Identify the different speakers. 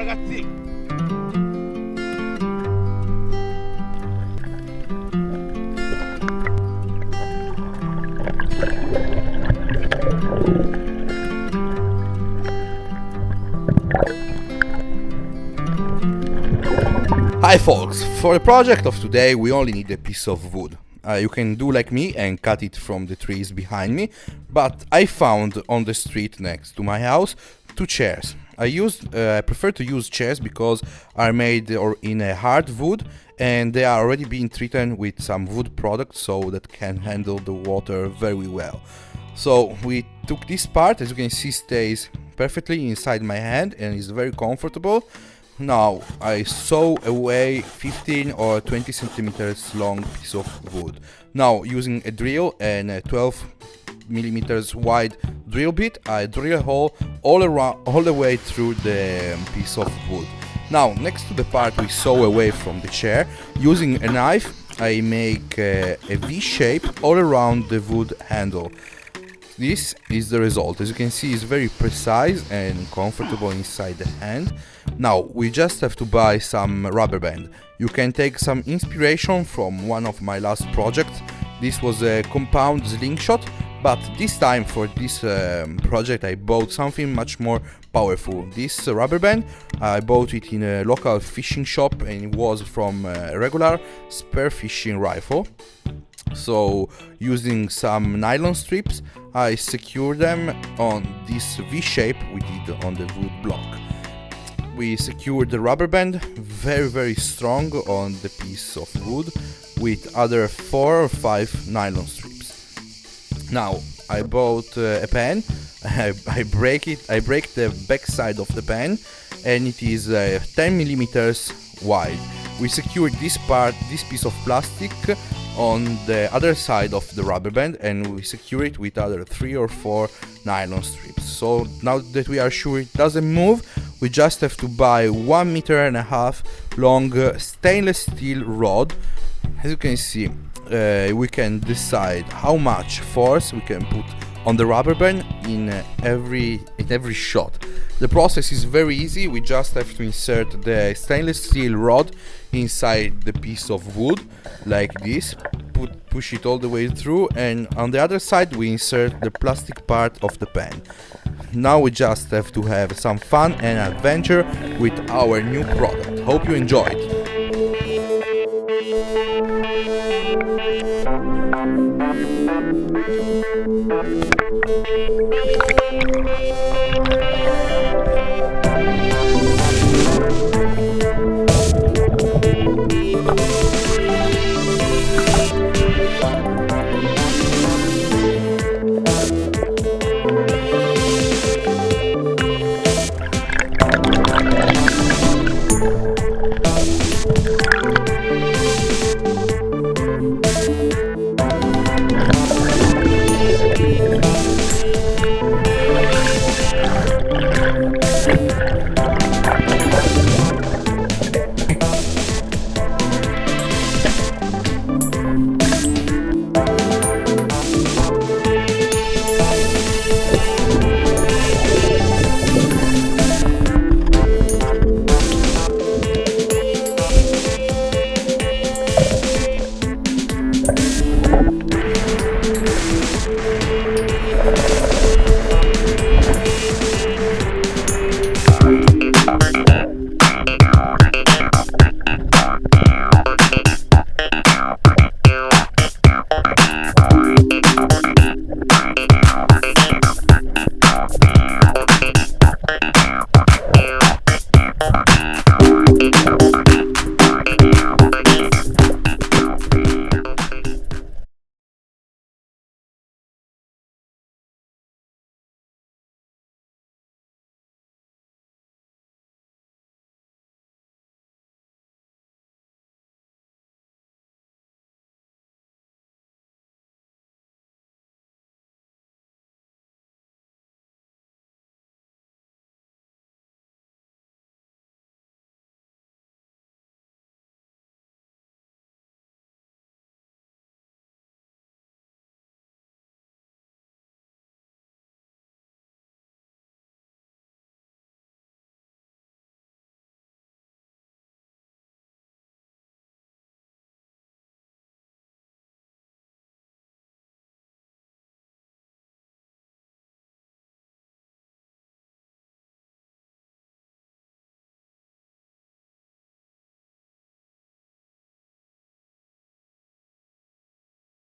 Speaker 1: ragazzi! Hi folks, for the project of today we only need a piece of wood. You can do like me and cut it from the trees behind me, but I found on the street next to my house 2 chairs. I prefer to use chairs because are made in a hard wood and they are already being treated with some wood products so that can handle the water very well. So we took this part, as you can see stays perfectly inside my hand and is very comfortable. Now I saw away 15 or 20 centimeters long piece of wood. Now using a drill and a 12 millimeters wide drill bit, I drill a hole all the way through the piece of wood. Now next to the part we saw away from the chair, using a knife I make a V shape all around the wood handle. This is the result. As you can see, it's very precise and comfortable inside the hand. Now we just have to buy some rubber band. You can take some inspiration from one of my last projects. This was a compound slingshot, but this time for this project I bought something much more powerful. This rubber band, I bought it in a local fishing shop and it was from a regular spear fishing rifle. So using some nylon strips I secured them on this V shape we did on the wood block. We secured the rubber band very strong on the piece of wood with other 4 or 5 nylon strips. Now I bought a pen. I break the back side of the pen and it is 10 millimeters wide. We secured this piece of plastic on the other side of the rubber band and we secure it with other 3 or 4 nylon strips. So now that we are sure it doesn't move, we just have to buy 1.5 meter long stainless steel rod. As you can see, we can decide how much force we can put on the rubber band in every shot. The process is very easy. We just have to insert the stainless steel rod inside the piece of wood like this, push it all the way through, and on the other side we insert the plastic part of the pen. Now we just have to have some fun and adventure with our new product. Hope you enjoy it.